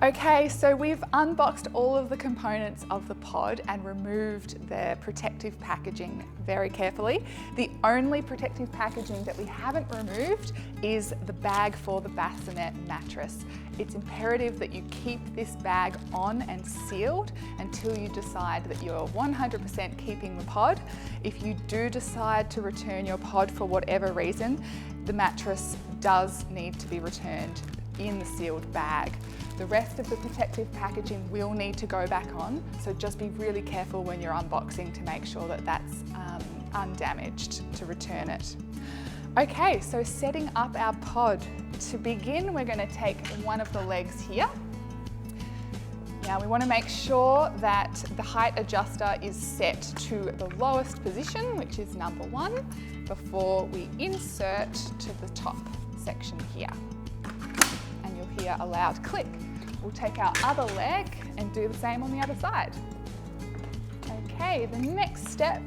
Okay, so we've unboxed all of the components of the pod and removed the protective packaging very carefully. The only protective packaging that we haven't removed is the bag for the bassinet mattress. It's imperative that you keep this bag on and sealed until you decide that you're 100% keeping the pod. If you do decide to return your pod for whatever reason, the mattress does need to be returned in the sealed bag. The rest of the protective packaging will need to go back on, so just be really careful when you're unboxing to make sure that that's undamaged to return it. Okay, so setting up our pod. To begin, we're going to take one of the legs here. Now we want to make sure that the height adjuster is set to the lowest position, which is number 1, before we insert to the top section here. And you'll hear a loud click. We'll take our other leg and do the same on the other side. Okay, the next step,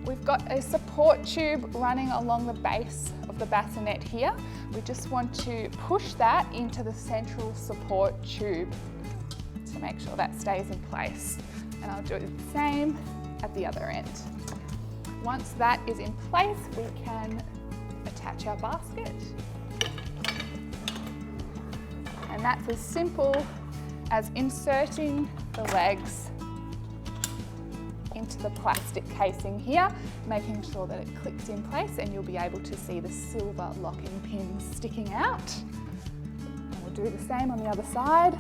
we've got a support tube running along the base of the bassinet here. We just want to push that into the central support tube to make sure that stays in place. And I'll do the same at the other end. Once that is in place, we can attach our basket. And that's as simple as inserting the legs into the plastic casing here, making sure that it clicks in place, and you'll be able to see the silver locking pins sticking out. And we'll do the same on the other side.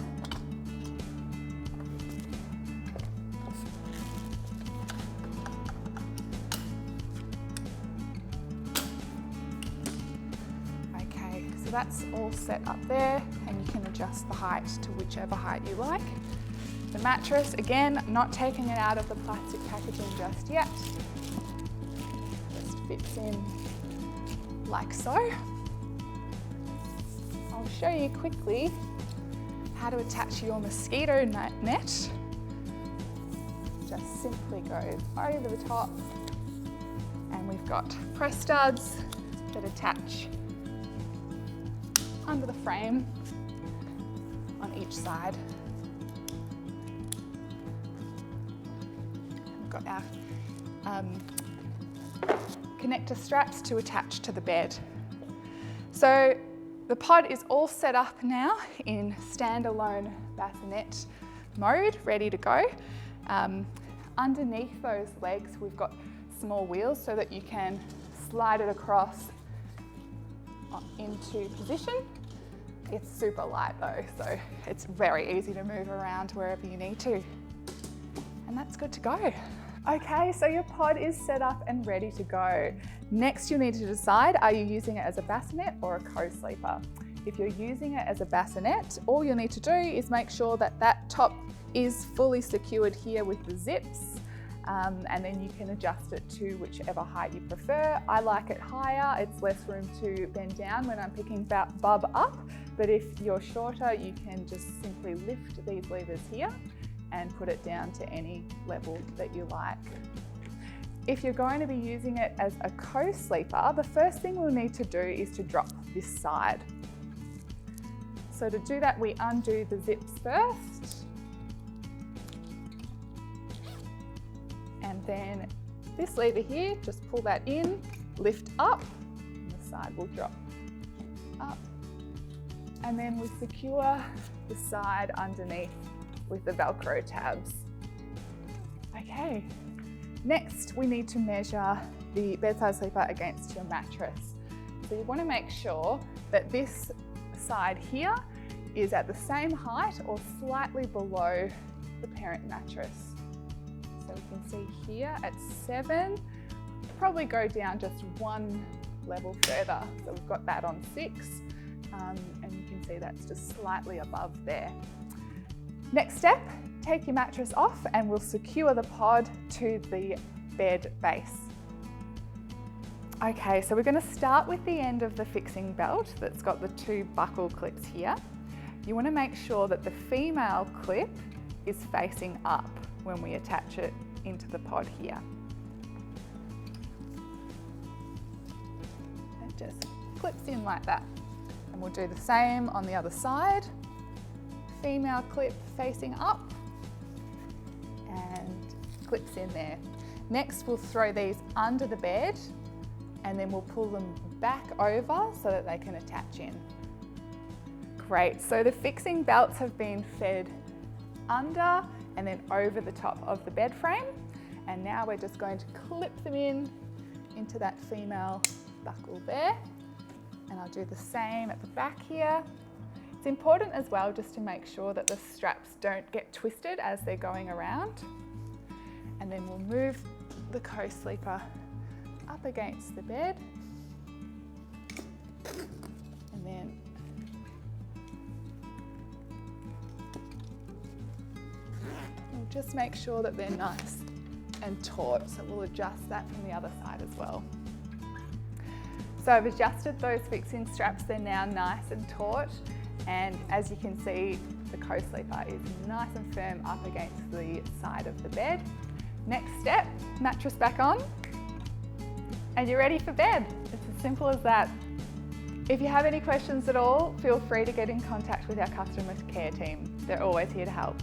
So that's all set up there, and you can adjust the height to whichever height you like. The mattress, again, not taking it out of the plastic packaging just yet. Just fits in like so. I'll show you quickly how to attach your mosquito net. Just simply goes over the top, and we've got press studs that attach under the frame on each side. We've got our connector straps to attach to the bed. So the pod is all set up now in standalone bassinet mode, ready to go. Underneath those legs, we've got small wheels so that you can slide it across into position. It's super light though, so it's very easy to move around wherever you need to. And that's good to go. Okay, so your pod is set up and ready to go. Next, you'll need to decide, are you using it as a bassinet or a co-sleeper? If you're using it as a bassinet, all you'll need to do is make sure that that top is fully secured here with the zips. And then you can adjust it to whichever height you prefer. I like it higher, it's less room to bend down when I'm picking Bub up, but if you're shorter, you can just simply lift these levers here and put it down to any level that you like. If you're going to be using it as a co-sleeper, the first thing we'll need to do is to drop this side. So to do that, we undo the zips first. And then this lever here, just pull that in, lift up, and the side will drop up. And then we secure the side underneath with the Velcro tabs. Okay, next we need to measure the bedside sleeper against your mattress. So you want to make sure that this side here is at the same height or slightly below the parent mattress. So we can see here at 7, probably go down just one level further. So we've got that on 6, and you can see that's just slightly above there. Next step, take your mattress off and we'll secure the pod to the bed base. Okay, so we're going to start with the end of the fixing belt that's got the 2 buckle clips here. You want to make sure that the female clip is facing up when we attach it into the pod here. It just clips in like that. And we'll do the same on the other side. female clip facing up and clips in there. Next, we'll throw these under the bed and then we'll pull them back over so that they can attach in. Great, so the fixing belts have been fed under and then over the top of the bed frame. And now we're just going to clip them into that female buckle there. And I'll do the same at the back here. It's important as well just to make sure that the straps don't get twisted as they're going around. And then we'll move the co-sleeper up against the bed. And then we'll just make sure that they're nice and taut, so we'll adjust that from the other side as well. So I've adjusted those fixing straps, they're now nice and taut, and as you can see, the co-sleeper is nice and firm up against the side of the bed. Next step, mattress back on, and you're ready for bed. It's as simple as that. If you have any questions at all, feel free to get in contact with our customer care team. They're always here to help.